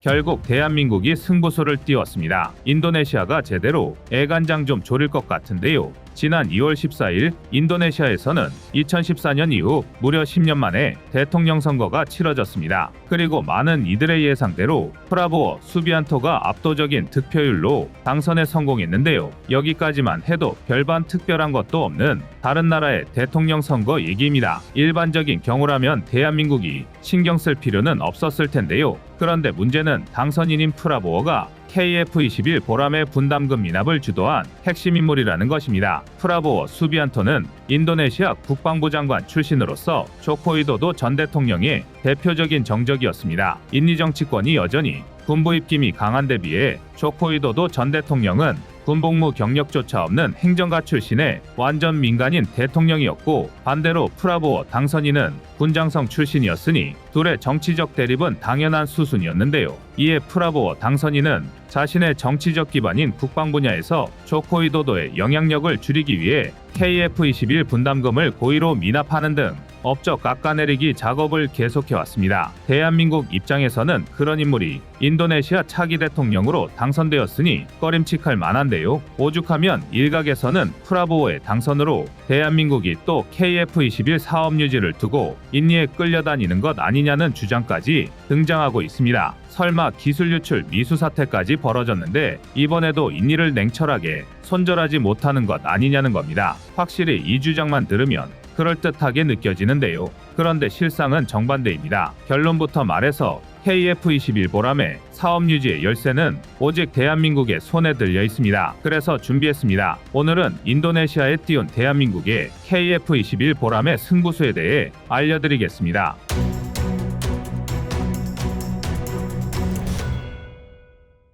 결국 대한민국이 승부수를 띄웠습니다. 인도네시아가 제대로 애간장 좀 조릴 것 같은데요. 지난 2월 14일 인도네시아에서는 2014년 이후 무려 10년 만에 대통령 선거가 치러졌습니다. 그리고 많은 이들의 예상대로 프라보워 수비안토가 압도적인 득표율로 당선에 성공했는데요. 여기까지만 해도 별반 특별한 것도 없는 다른 나라의 대통령 선거 얘기입니다. 일반적인 경우라면 대한민국이 신경 쓸 필요는 없었을 텐데요. 그런데 문제는 당선인인 프라보워가 KF21 보람의 분담금 미납을 주도한 핵심 인물이라는 것입니다. 프라보워 수비안토는 인도네시아 국방부 장관 출신으로서 조코위도도 전 대통령의 대표적인 정적이었습니다. 인리 정치권이 여전히 군부 입김이 강한 데 비해 조코위도도 전 대통령은 군복무 경력조차 없는 행정가 출신의 완전 민간인 대통령이었고, 반대로 프라보워 당선인은 군장성 출신이었으니 둘의 정치적 대립은 당연한 수순이었는데요. 이에 프라보워 당선인은 자신의 정치적 기반인 국방 분야에서 조코위도도의 영향력을 줄이기 위해 KF21 분담금을 고의로 미납하는 등 업적 깎아내리기 작업을 계속해왔습니다. 대한민국 입장에서는 그런 인물이 인도네시아 차기 대통령으로 당선되었으니 꺼림칙할 만한데요. 오죽하면 일각에서는 프라보워의 당선으로 대한민국이 또 KF21 사업 유지를 두고 인리에 끌려다니는 것 아니냐는 주장까지 등장하고 있습니다. 설마 기술 유출 미수 사태까지 벌어졌는데 이번에도 인리를 냉철하게 손절하지 못하는 것 아니냐는 겁니다. 확실히 이 주장만 들으면 그럴듯하게 느껴지는데요. 그런데 실상은 정반대입니다. 결론부터 말해서 KF21 보람의 사업 유지의 열쇠는 오직 대한민국의 손에 들려 있습니다. 그래서 준비했습니다. 오늘은 인도네시아에 띄운 대한민국의 KF21 보람의 승부수에 대해 알려드리겠습니다.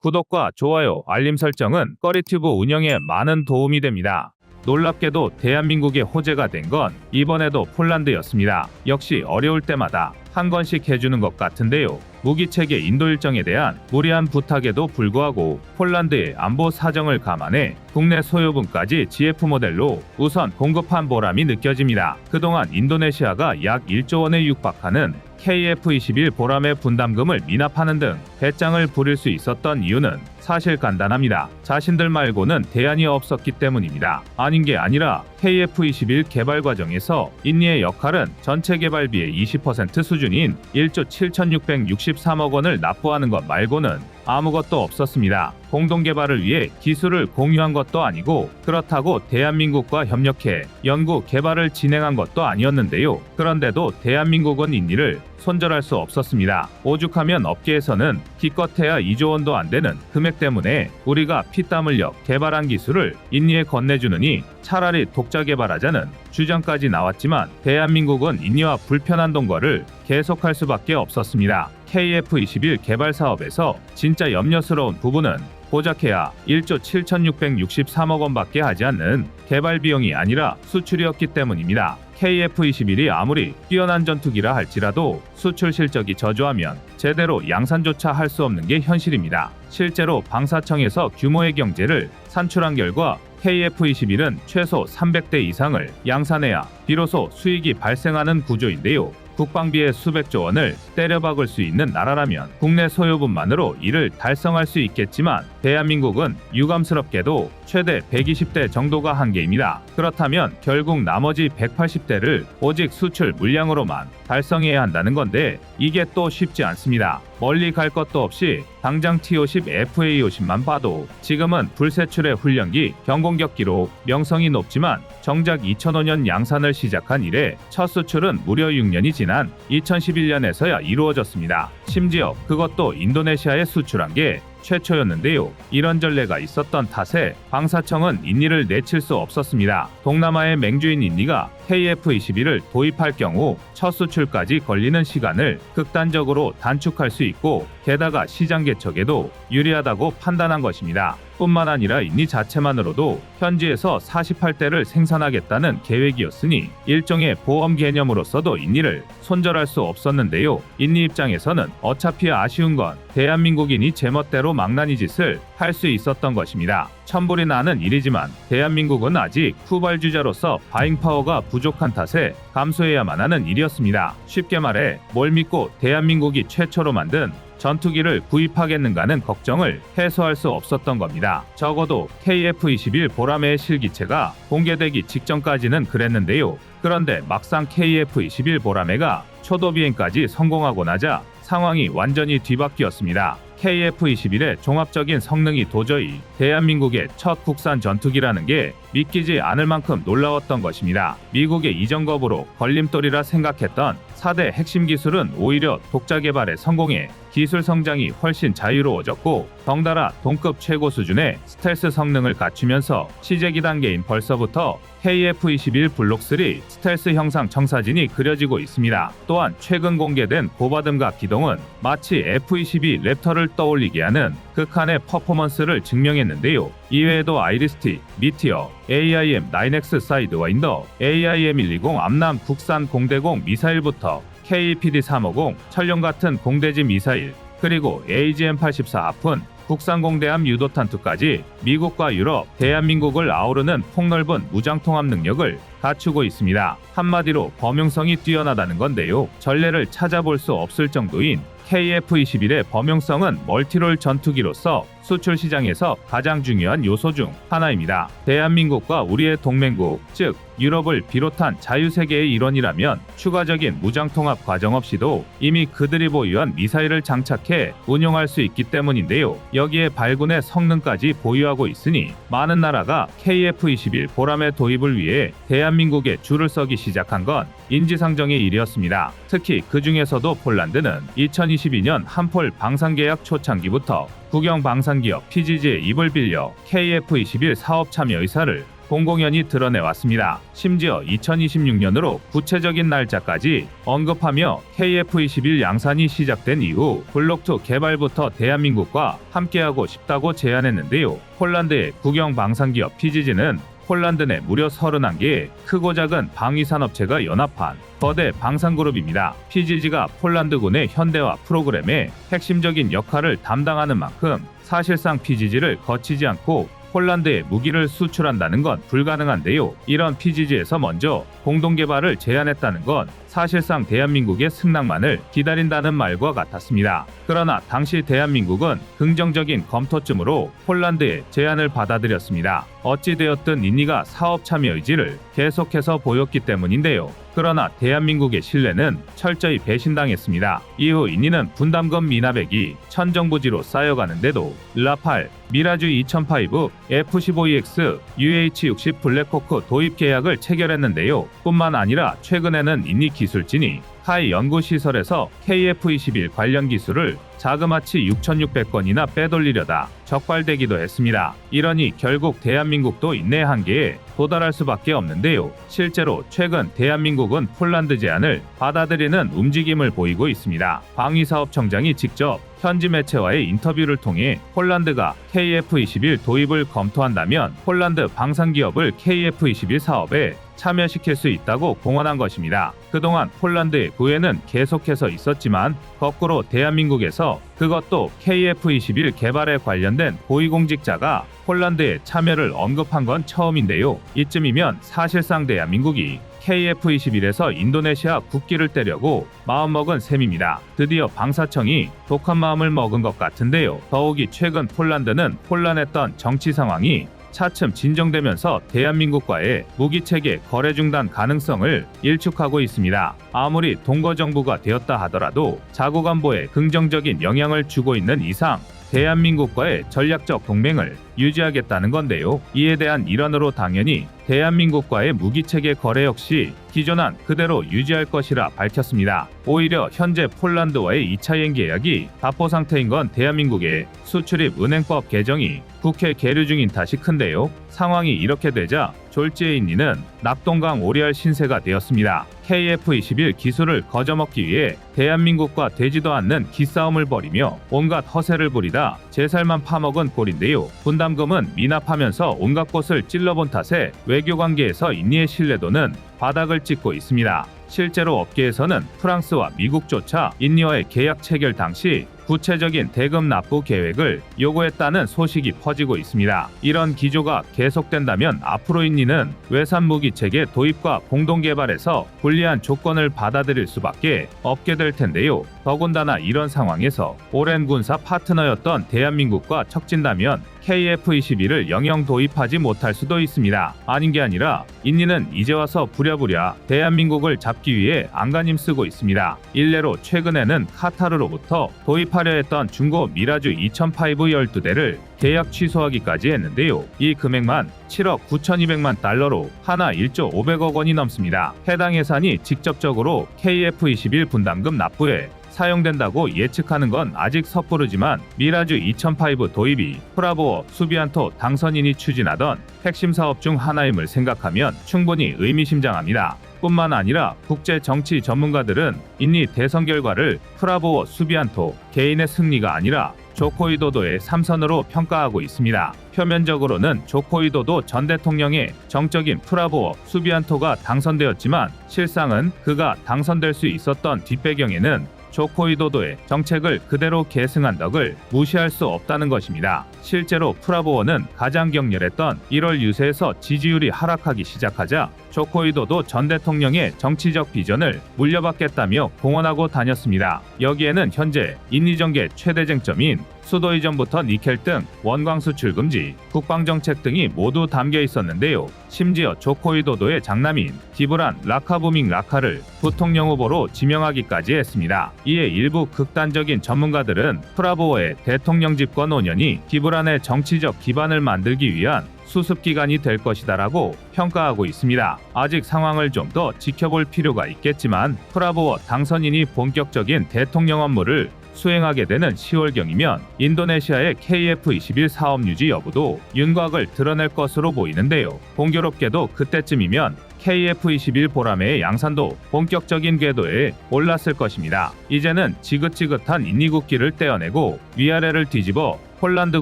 구독과 좋아요, 알림 설정은 꺼리튜브 운영에 많은 도움이 됩니다. 놀랍게도 대한민국의 호재가 된 건 이번에도 폴란드였습니다. 역시 어려울 때마다 한 건씩 해주는 것 같은데요. 무기체계 인도 일정에 대한 무리한 부탁에도 불구하고 폴란드의 안보 사정을 감안해 국내 소요분까지 GF 모델로 우선 공급한 보람이 느껴집니다. 그동안 인도네시아가 약 1조 원에 육박하는 KF21 보람의 분담금을 미납하는 등 배짱을 부릴 수 있었던 이유는 사실 간단합니다. 자신들 말고는 대안이 없었기 때문입니다. 아닌 게 아니라 KF21 개발 과정에서 인리의 역할은 전체 개발비의 20% 수준인 1조 7,663억 원을 납부하는 것 말고는 아무것도 없었습니다. 공동개발을 위해 기술을 공유한 것도 아니고 그렇다고 대한민국과 협력해 연구 개발을 진행한 것도 아니었는데요. 그런데도 대한민국은 인리를 손절할 수 없었습니다. 오죽하면 업계에서는 기껏해야 2조 원도 안 되는 금액 때문에 우리가 피땀 흘려 개발한 기술을 인리에 건네주느니 차라리 독자 개발하자는 주장까지 나왔지만 대한민국은 인리와 불편한 동거를 계속할 수밖에 없었습니다. KF21 개발 사업에서 진짜 염려스러운 부분은 고작해야 1조 7,663억 원밖에 하지 않는 개발 비용이 아니라 수출이었기 때문입니다. KF21이 아무리 뛰어난 전투기라 할지라도 수출 실적이 저조하면 제대로 양산조차 할 수 없는 게 현실입니다. 실제로 방사청에서 규모의 경제를 산출한 결과 KF21은 최소 300대 이상을 양산해야 비로소 수익이 발생하는 구조인데요. 국방비의 수백조 원을 때려박을 수 있는 나라라면 국내 소요분만으로 이를 달성할 수 있겠지만 대한민국은 유감스럽게도 최대 120대 정도가 한계입니다. 그렇다면 결국 나머지 180대를 오직 수출 물량으로만 달성해야 한다는 건데 이게 또 쉽지 않습니다. 멀리 갈 것도 없이 당장 T-50 FA-50만 봐도 지금은 불세출의 훈련기, 경공격기로 명성이 높지만 정작 2005년 양산을 시작한 이래 첫 수출은 무려 6년이 지난 2011년에서야 이루어졌습니다. 심지어 그것도 인도네시아에 수출한 게 최초였는데요. 이런 전례가 있었던 탓에 방사청은 인리를 내칠 수 없었습니다. 동남아의 맹주인 인리가 KF21을 도입할 경우 첫 수출까지 걸리는 시간을 극단적으로 단축할 수 있고 게다가 시장 개척에도 유리하다고 판단한 것입니다. 뿐만 아니라 인리 자체만으로도 현지에서 48대를 생산하겠다는 계획이었으니 일종의 보험 개념으로서도 인리를 손절할 수 없었는데요. 인리 입장에서는 어차피 아쉬운 건 대한민국인이 제멋대로 망나니 짓을 할 수 있었던 것입니다. 천불이 나는 일이지만 대한민국은 아직 후발주자로서 바잉파워가 부족한 탓에 감수해야만 하는 일이었습니다. 쉽게 말해 뭘 믿고 대한민국이 최초로 만든 전투기를 구입하겠는가는 걱정을 해소할 수 없었던 겁니다. 적어도 KF-21 보라매의 실기체가 공개되기 직전까지는 그랬는데요. 그런데 막상 KF-21 보라매가 초도 비행까지 성공하고 나자 상황이 완전히 뒤바뀌었습니다. KF-21의 종합적인 성능이 도저히 대한민국의 첫 국산 전투기라는 게 믿기지 않을 만큼 놀라웠던 것입니다. 미국의 이전 겁으로 걸림돌이라 생각했던 4대 핵심 기술은 오히려 독자 개발에 성공해 기술 성장이 훨씬 자유로워졌고 덩달아 동급 최고 수준의 스텔스 성능을 갖추면서 시제기 단계인 벌써부터 KF-21 블록 3 스텔스 형상 청사진이 그려지고 있습니다. 또한 최근 공개된 고바듬각 기동은 마치 F-22 랩터를 떠올리게 하는 극한의 퍼포먼스를 증명했는데요. 이외에도 아이리스티, 미티어, AIM-9X 사이드와인더, AIM-120 암남 국산 공대공 미사일부터 KPD-350 천룡 같은 공대지 미사일, 그리고 AGM-84 하푼 국산 공대함 유도탄투까지 미국과 유럽, 대한민국을 아우르는 폭넓은 무장통합 능력을 갖추고 있습니다. 한마디로 범용성이 뛰어나다는 건데요. 전례를 찾아볼 수 없을 정도인 KF-21의 범용성은 멀티롤 전투기로서 수출 시장에서 가장 중요한 요소 중 하나입니다. 대한민국과 우리의 동맹국, 즉 유럽을 비롯한 자유세계의 일원이라면 추가적인 무장통합 과정 없이도 이미 그들이 보유한 미사일을 장착해 운용할 수 있기 때문인데요. 여기에 발군의 성능까지 보유하고 있으니 많은 나라가 KF-21 보라매 도입을 위해 대한민국에 줄을 서기 시작한 건 인지상정의 일이었습니다. 특히 그 중에서도 폴란드는 2022년 한폴 방산계약 초창기부터 국영 방산기업 PGG의 입을 빌려 KF-21 사업 참여 의사를 공공연히 드러내왔습니다. 심지어 2026년으로 구체적인 날짜까지 언급하며 KF-21 양산이 시작된 이후 블록2 개발부터 대한민국과 함께하고 싶다고 제안했는데요. 폴란드의 국영 방산기업 PGG는 폴란드 내 무려 31개의 크고 작은 방위산업체가 연합한 거대 방산그룹입니다. PGG가 폴란드군의 현대화 프로그램에 핵심적인 역할을 담당하는 만큼 사실상 PGG를 거치지 않고 폴란드에 무기를 수출한다는 건 불가능한데요. 이런 PGG에서 먼저 공동개발을 제안했다는 건 사실상 대한민국의 승낙만을 기다린다는 말과 같았습니다. 그러나 당시 대한민국은 긍정적인 검토쯤으로 폴란드의 제안을 받아들였습니다. 어찌되었든 인니가 사업 참여 의지를 계속해서 보였기 때문인데요. 그러나 대한민국의 신뢰는 철저히 배신당했습니다. 이후 인니는 분담금 미납액이 천정부지로 쌓여가는데도 라팔, 미라주 2005, F-15EX, UH-60 블랙호크 도입 계약을 체결했는데요. 뿐만 아니라 최근에는 인니 기술진이 하이 연구시설에서 KF-21 관련 기술을 자그마치 6,600건이나 빼돌리려다 적발되기도 했습니다. 이러니 결국 대한민국도 인내 한계에 도달할 수밖에 없는데요. 실제로 최근 대한민국은 폴란드 제안을 받아들이는 움직임을 보이고 있습니다. 방위사업청장이 직접 현지 매체와의 인터뷰를 통해 폴란드가 KF-21 도입을 검토한다면 폴란드 방산기업을 KF-21 사업에 참여시킬 수 있다고 공언한 것입니다. 그동안 폴란드의 구애는 계속해서 있었지만 거꾸로 대한민국에서 그것도 KF-21 개발에 관련된 고위공직자가 폴란드의 참여를 언급한 건 처음인데요. 이쯤이면 사실상 대한민국이 KF-21에서 인도네시아 국기를 떼려고 마음먹은 셈입니다. 드디어 방사청이 독한 마음을 먹은 것 같은데요. 더욱이 최근 폴란드는 혼란했던 정치 상황이 차츰 진정되면서 대한민국과의 무기체계 거래 중단 가능성을 일축하고 있습니다. 아무리 동거정부가 되었다 하더라도 자국 안보에 긍정적인 영향을 주고 있는 이상 대한민국과의 전략적 동맹을 유지하겠다는 건데요. 이에 대한 일환으로 당연히 대한민국과의 무기체계 거래 역시 기존안 그대로 유지할 것이라 밝혔습니다. 오히려 현재 폴란드와의 2차 행 계약이 답보 상태인 건 대한민국의 수출입 은행법 개정이 국회 계류 중인 탓이 큰데요. 상황이 이렇게 되자 졸지에 인니는 낙동강 오리알 신세가 되었습니다. KF-21 기술을 거저먹기 위해 대한민국과 되지도 않는 기싸움을 벌이며 온갖 허세를 부리다 제살만 파먹은 꼴인데요. 분담금은 미납하면서 온갖 곳을 찔러본 탓에 외교관계에서 인니의 신뢰도는 바닥을 찍고 있습니다. 실제로 업계에서는 프랑스와 미국조차 인니와의 계약 체결 당시 구체적인 대금 납부 계획을 요구했다는 소식이 퍼지고 있습니다. 이런 기조가 계속된다면 앞으로 인니는 외산 무기 체계 도입과 공동 개발에서 불리한 조건을 받아들일 수밖에 없게 될 텐데요. 더군다나 이런 상황에서 오랜 군사 파트너였던 대한민국과 척진다면 KF-21을 영영 도입하지 못할 수도 있습니다. 아닌 게 아니라 인니는 이제 와서 부랴부랴 대한민국을 잡기 위해 안간힘 쓰고 있습니다. 일례로 최근에는 카타르로부터 도입하려 했던 중고 미라주 2005 12대를 계약 취소하기까지 했는데요. 이 금액만 7억 9,200만 달러로 하나 1조 500억 원이 넘습니다. 해당 예산이 직접적으로 KF-21 분담금 납부에 사용된다고 예측하는 건 아직 섣부르지만 미라주 2005 도입이 프라보어 수비안토 당선인이 추진하던 핵심 사업 중 하나임을 생각하면 충분히 의미심장합니다. 뿐만 아니라 국제 정치 전문가들은 인니 대선 결과를 프라보어 수비안토 개인의 승리가 아니라 조코위도도의 삼선으로 평가하고 있습니다. 표면적으로는 조코위도도 전 대통령의 정적인 프라보어 수비안토가 당선되었지만 실상은 그가 당선될 수 있었던 뒷배경에는 조코위도도의 정책을 그대로 계승한 덕을 무시할 수 없다는 것입니다. 실제로 프라보어는 가장 격렬했던 1월 유세에서 지지율이 하락하기 시작하자 조코위도도 전 대통령의 정치적 비전을 물려받겠다며 공언하고 다녔습니다. 여기에는 현재 인니정계 최대 쟁점인 수도 이전부터 니켈 등 원광 수출 금지, 국방정책 등이 모두 담겨 있었는데요. 심지어 조코위도도의 장남인 기브란 라카부밍 라카를 부통령 후보로 지명하기까지 했습니다. 이에 일부 극단적인 전문가들은 프라보어의 대통령 집권 5년이 기브란의 정치적 기반을 만들기 위한 수습기간이 될 것이다라고 평가하고 있습니다. 아직 상황을 좀 더 지켜볼 필요가 있겠지만 프라보어 당선인이 본격적인 대통령 업무를 수행하게 되는 10월경이면 인도네시아의 KF-21 사업 유지 여부도 윤곽을 드러낼 것으로 보이는데요. 공교롭게도 그때쯤이면 KF-21 보라매의 양산도 본격적인 궤도에 올랐을 것입니다. 이제는 지긋지긋한 인니 국기를 떼어내고 위아래를 뒤집어 폴란드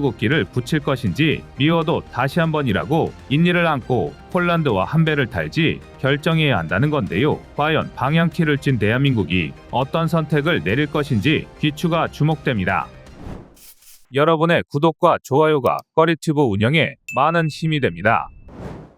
국기를 붙일 것인지 미워도 다시 한번이라고 인니를 안고 폴란드와 한 배를 탈지 결정해야 한다는 건데요. 과연 방향키를 쥔 대한민국이 어떤 선택을 내릴 것인지 귀추가 주목됩니다. 여러분의 구독과 좋아요가 꺼리튜브 운영에 많은 힘이 됩니다.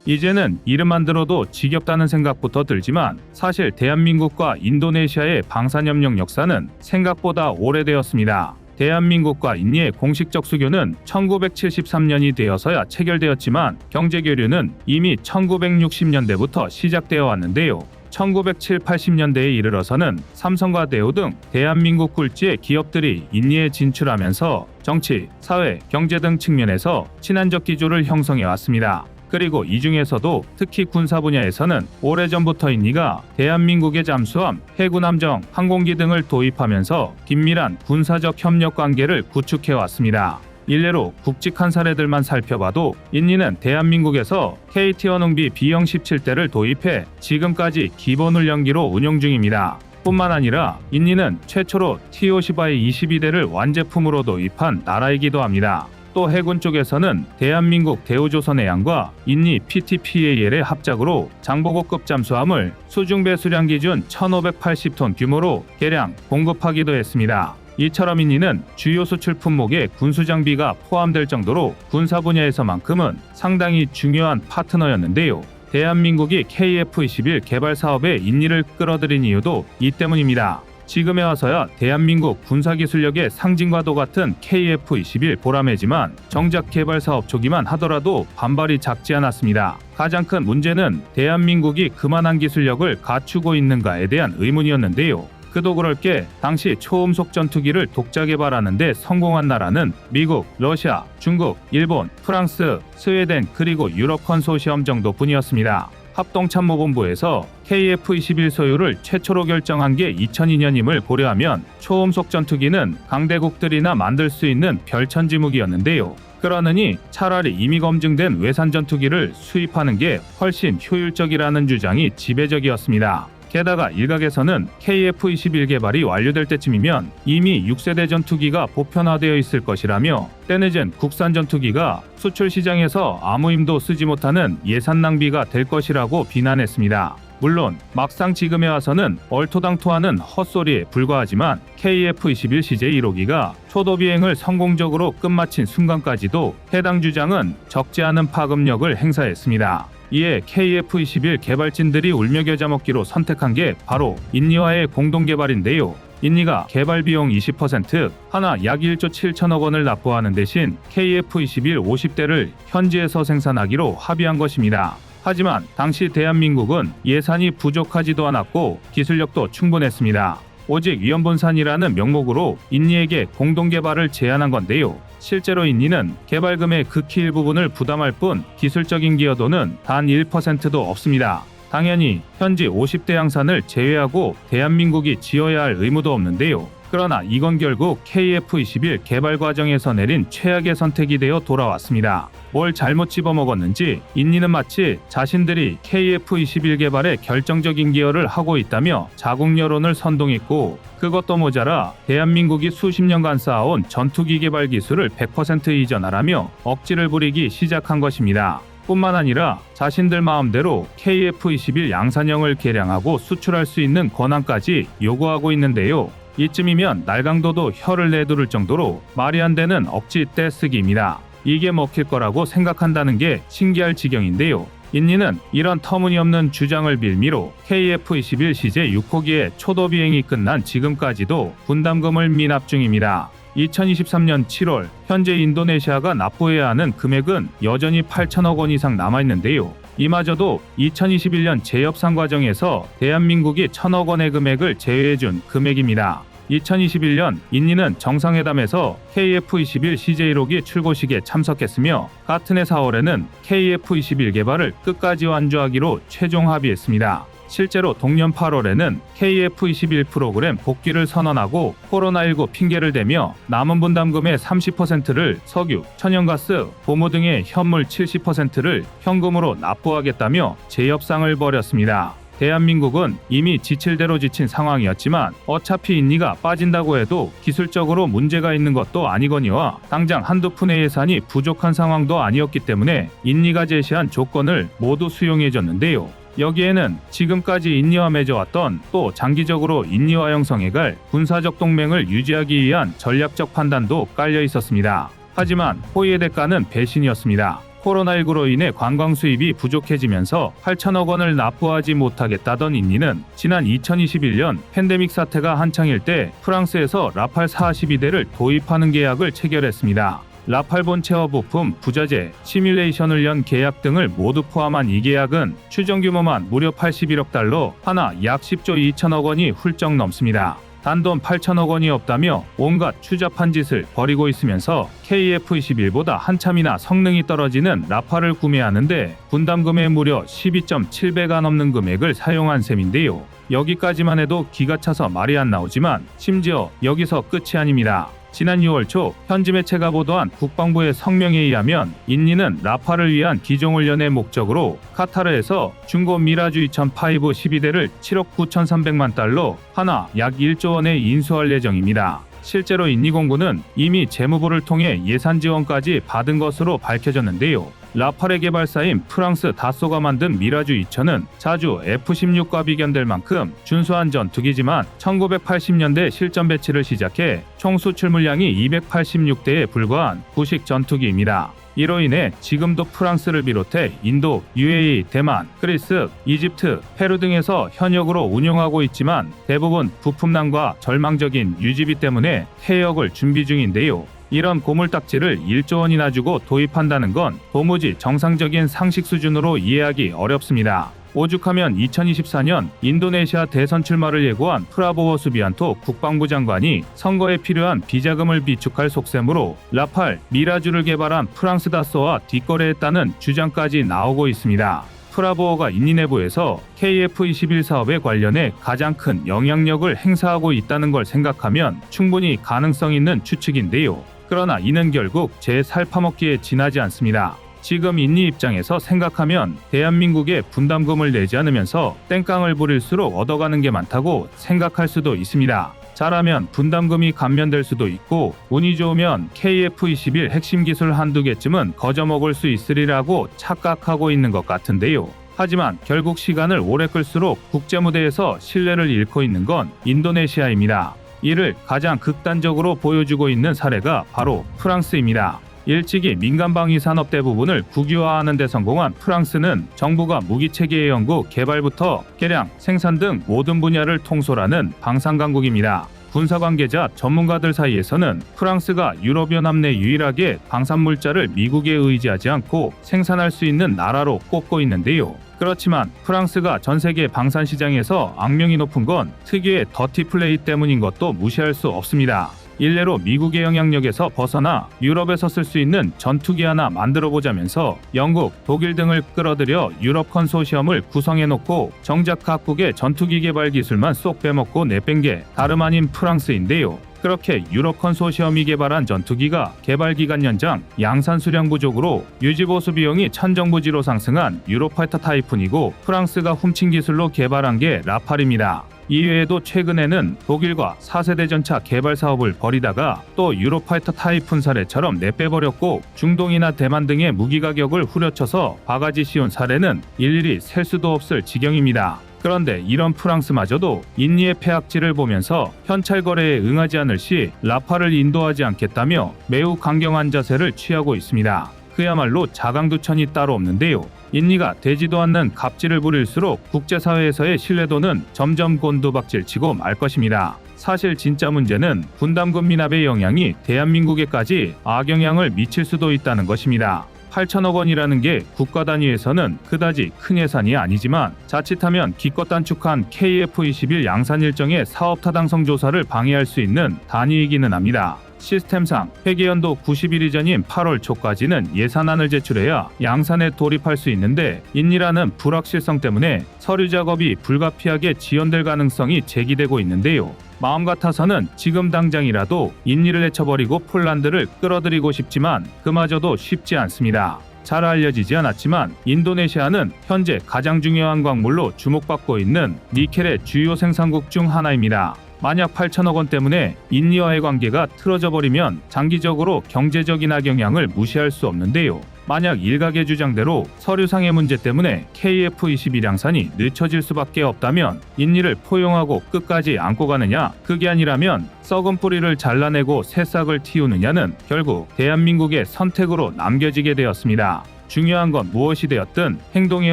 이제는 이름만 들어도 지겹다는 생각부터 들지만 사실 대한민국과 인도네시아의 방산협력 역사는 생각보다 오래되었습니다. 대한민국과 인니의 공식적 수교는 1973년이 되어서야 체결되었지만 경제교류는 이미 1960년대부터 시작되어 왔는데요. 1970, 80년대에 이르러서는 삼성과 대우 등 대한민국 굴지의 기업들이 인니에 진출하면서 정치, 사회, 경제 등 측면에서 친한적 기조를 형성해 왔습니다. 그리고 이 중에서도 특히 군사 분야에서는 오래전부터 인니가 대한민국의 잠수함, 해군 함정, 항공기 등을 도입하면서 긴밀한 군사적 협력 관계를 구축해 왔습니다. 일례로 굵직한 사례들만 살펴봐도 인니는 대한민국에서 KT 어능비 B형 17대를 도입해 지금까지 기본훈련기로 운용 중입니다. 뿐만 아니라 인니는 최초로 T-50I 22대를 완제품으로 도입한 나라이기도 합니다. 또 해군 쪽에서는 대한민국 대우조선해양과 인니 PTPAL의 합작으로 장보고급 잠수함을 수중배 수량 기준 1580톤 규모로 개량 공급하기도 했습니다. 이처럼 인니는 주요 수출 품목에 군수장비가 포함될 정도로 군사 분야에서만큼은 상당히 중요한 파트너였는데요. 대한민국이 KF-21 개발 사업에 인니를 끌어들인 이유도 이 때문입니다. 지금에 와서야 대한민국 군사기술력의 상징과도 같은 KF-21 보라매지만 정작 개발 사업 초기만 하더라도 반발이 작지 않았습니다. 가장 큰 문제는 대한민국이 그만한 기술력을 갖추고 있는가에 대한 의문이었는데요. 그도 그럴 게 당시 초음속 전투기를 독자 개발하는 데 성공한 나라는 미국, 러시아, 중국, 일본, 프랑스, 스웨덴 그리고 유럽 컨소시엄 정도뿐이었습니다. 합동참모본부에서 KF-21 소유를 최초로 결정한 게 2002년임을 고려하면 초음속 전투기는 강대국들이나 만들 수 있는 별천지 무기였는데요. 그러느니 차라리 이미 검증된 외산 전투기를 수입하는 게 훨씬 효율적이라는 주장이 지배적이었습니다. 게다가 일각에서는 KF-21 개발이 완료될 때쯤이면 이미 6세대 전투기가 보편화되어 있을 것이라며 때늦은 국산 전투기가 수출 시장에서 아무 힘도 쓰지 못하는 예산 낭비가 될 것이라고 비난했습니다. 물론 막상 지금에 와서는 얼토당토하는 헛소리에 불과하지만 KF-21 CJ1호기가 초도 비행을 성공적으로 끝마친 순간까지도 해당 주장은 적지 않은 파급력을 행사했습니다. 이에 KF-21 개발진들이 울며 겨자 먹기로 선택한 게 바로 인니와의 공동 개발인데요. 인니가 개발 비용 20%, 하나 약 1조 7천억 원을 납부하는 대신 KF-21 50대를 현지에서 생산하기로 합의한 것입니다. 하지만 당시 대한민국은 예산이 부족하지도 않았고 기술력도 충분했습니다. 오직 위험분산이라는 명목으로 인니에게 공동개발을 제안한 건데요. 실제로 인니는 개발금의 극히 일부분을 부담할 뿐 기술적인 기여도는 단 1%도 없습니다. 당연히 현지 50대 양산을 제외하고 대한민국이 지어야 할 의무도 없는데요. 그러나 이건 결국 KF-21 개발 과정에서 내린 최악의 선택이 되어 돌아왔습니다. 뭘 잘못 집어먹었는지 인니는 마치 자신들이 KF-21 개발에 결정적인 기여를 하고 있다며 자국 여론을 선동했고, 그것도 모자라 대한민국이 수십 년간 쌓아온 전투기 개발 기술을 100% 이전하라며 억지를 부리기 시작한 것입니다. 뿐만 아니라 자신들 마음대로 KF-21 양산형을 개량하고 수출할 수 있는 권한까지 요구하고 있는데요. 이쯤이면 날강도도 혀를 내두를 정도로 말이 안 되는 억지 떼쓰기입니다. 이게 먹힐 거라고 생각한다는 게 신기할 지경인데요. 인니는 이런 터무니없는 주장을 빌미로 KF-21 시제 6호기의 초도 비행이 끝난 지금까지도 분담금을 미납 중입니다. 2023년 7월 현재 인도네시아가 납부해야 하는 금액은 여전히 8천억 원 이상 남아있는데요. 이마저도 2021년 재협상 과정에서 대한민국이 1천억 원의 금액을 제외해준 금액입니다. 2021년 인니는 정상회담에서 KF-21 CJ 1호기 출고식에 참석했으며 같은 해 4월에는 KF-21 개발을 끝까지 완주하기로 최종 합의했습니다. 실제로 동년 8월에는 KF-21 프로그램 복귀를 선언하고 코로나19 핑계를 대며 남은 분담금의 30%를 석유, 천연가스, 고무 등의 현물 70%를 현금으로 납부하겠다며 재협상을 벌였습니다. 대한민국은 이미 지칠 대로 지친 상황이었지만 어차피 인니가 빠진다고 해도 기술적으로 문제가 있는 것도 아니거니와 당장 한두 푼의 예산이 부족한 상황도 아니었기 때문에 인니가 제시한 조건을 모두 수용해줬는데요. 여기에는 지금까지 인니와 맺어왔던 또 장기적으로 인니와 형성해갈 군사적 동맹을 유지하기 위한 전략적 판단도 깔려 있었습니다. 하지만 호의의 대가는 배신이었습니다. 코로나19로 인해 관광 수입이 부족해지면서 8천억 원을 납부하지 못하겠다던 인니는 지난 2021년 팬데믹 사태가 한창일 때 프랑스에서 라팔 42대를 도입하는 계약을 체결했습니다. 라팔 본체와 부품, 부자재, 시뮬레이션을 연 계약 등을 모두 포함한 이 계약은 추정 규모만 무려 81억 달러, 하나 약 10조 2천억 원이 훌쩍 넘습니다. 단돈 8천억 원이 없다며 온갖 추잡한 짓을 벌이고 있으면서 KF-21보다 한참이나 성능이 떨어지는 라팔을 구매하는데 분담금의 무려 12.7배가 넘는 금액을 사용한 셈인데요. 여기까지만 해도 기가 차서 말이 안 나오지만 심지어 여기서 끝이 아닙니다. 지난 6월 초 현지 매체가 보도한 국방부의 성명에 의하면 인니는 라팔을 위한 기종훈련의 목적으로 카타르에서 중고 미라주 2005 12대를 7억 9,300만 달러, 하나 약 1조 원에 인수할 예정입니다. 실제로 인니 공군은 이미 재무부를 통해 예산 지원까지 받은 것으로 밝혀졌는데요. 라팔의 개발사인 프랑스 다소가 만든 미라주 2000은 자주 F-16과 비견될 만큼 준수한 전투기지만 1980년대 실전 배치를 시작해 총 수출 물량이 286대에 불과한 구식 전투기입니다. 이로 인해 지금도 프랑스를 비롯해 인도, UAE, 대만, 그리스, 이집트, 페루 등에서 현역으로 운용하고 있지만 대부분 부품난과 절망적인 유지비 때문에 폐역을 준비 중인데요. 이런 고물딱지를 1조 원이나 주고 도입한다는 건 도무지 정상적인 상식 수준으로 이해하기 어렵습니다. 오죽하면 2024년 인도네시아 대선 출마를 예고한 프라보워 수비안토 국방부 장관이 선거에 필요한 비자금을 비축할 속셈으로 라팔, 미라주를 개발한 프랑스 다소와 뒷거래했다는 주장까지 나오고 있습니다. 프라보어가 인니 내부에서 KF-21 사업에 관련해 가장 큰 영향력을 행사하고 있다는 걸 생각하면 충분히 가능성 있는 추측인데요. 그러나 이는 결국 제 살파먹기에 지나지 않습니다. 지금 인니 입장에서 생각하면 대한민국에 분담금을 내지 않으면서 땡깡을 부릴수록 얻어가는 게 많다고 생각할 수도 있습니다. 잘하면 분담금이 감면될 수도 있고 운이 좋으면 KF-21 핵심 기술 한두 개쯤은 거저먹을 수 있으리라고 착각하고 있는 것 같은데요. 하지만 결국 시간을 오래 끌수록 국제무대에서 신뢰를 잃고 있는 건 인도네시아입니다. 이를 가장 극단적으로 보여주고 있는 사례가 바로 프랑스입니다. 일찍이 민간 방위 산업 대부분을 국유화하는 데 성공한 프랑스는 정부가 무기체계 연구, 개발부터 개량, 생산 등 모든 분야를 통솔하는 방산 강국입니다. 군사 관계자 전문가들 사이에서는 프랑스가 유럽연합 내 유일하게 방산물자를 미국에 의지하지 않고 생산할 수 있는 나라로 꼽고 있는데요. 그렇지만 프랑스가 전 세계 방산 시장에서 악명이 높은 건 특유의 더티 플레이 때문인 것도 무시할 수 없습니다. 일례로 미국의 영향력에서 벗어나 유럽에서 쓸 수 있는 전투기 하나 만들어 보자면서 영국, 독일 등을 끌어들여 유럽 컨소시엄을 구성해놓고 정작 각국의 전투기 개발 기술만 쏙 빼먹고 내뺀 게 다름 아닌 프랑스인데요. 그렇게 유럽 컨소시엄이 개발한 전투기가 개발 기간 연장, 양산 수량 부족으로 유지보수 비용이 천정부지로 상승한 유로파이터 타이푼이고 프랑스가 훔친 기술로 개발한 게 라팔입니다. 이외에도 최근에는 독일과 4세대 전차 개발 사업을 벌이다가 또 유로파이터 타이푼 사례처럼 내빼버렸고 중동이나 대만 등의 무기 가격을 후려쳐서 바가지 씌운 사례는 일일이 셀 수도 없을 지경입니다. 그런데 이런 프랑스마저도 인니의 폐악질을 보면서 현찰 거래에 응하지 않을 시 라팔을 인도하지 않겠다며 매우 강경한 자세를 취하고 있습니다. 그야말로 자강두천이 따로 없는데요. 인니가 되지도 않는 갑질을 부릴수록 국제사회에서의 신뢰도는 점점 곤두박질치고 말 것입니다. 사실 진짜 문제는 분담금 미납의 영향이 대한민국에까지 악영향을 미칠 수도 있다는 것입니다. 8천억 원이라는 게 국가 단위에서는 그다지 큰 예산이 아니지만 자칫하면 기껏 단축한 KF21 양산 일정의 사업 타당성 조사를 방해할 수 있는 단위이기는 합니다. 시스템상 회계연도 90일이 전인 8월 초까지는 예산안을 제출해야 양산에 돌입할 수 있는데 인니라는 불확실성 때문에 서류 작업이 불가피하게 지연될 가능성이 제기되고 있는데요. 마음 같아서는 지금 당장이라도 인니를 헤쳐버리고 폴란드를 끌어들이고 싶지만 그마저도 쉽지 않습니다. 잘 알려지지 않았지만 인도네시아는 현재 가장 중요한 광물로 주목받고 있는 니켈의 주요 생산국 중 하나입니다. 만약 8천억 원 때문에 인니와의 관계가 틀어져 버리면 장기적으로 경제적인 악영향을 무시할 수 없는데요. 만약 일각의 주장대로 서류상의 문제 때문에 KF21 양산이 늦춰질 수밖에 없다면 인니를 포용하고 끝까지 안고 가느냐, 그게 아니라면 썩은 뿌리를 잘라내고 새싹을 틔우느냐는 결국 대한민국의 선택으로 남겨지게 되었습니다. 중요한 건 무엇이 되었든 행동에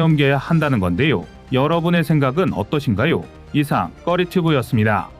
옮겨야 한다는 건데요. 여러분의 생각은 어떠신가요? 이상 꺼리튜브였습니다.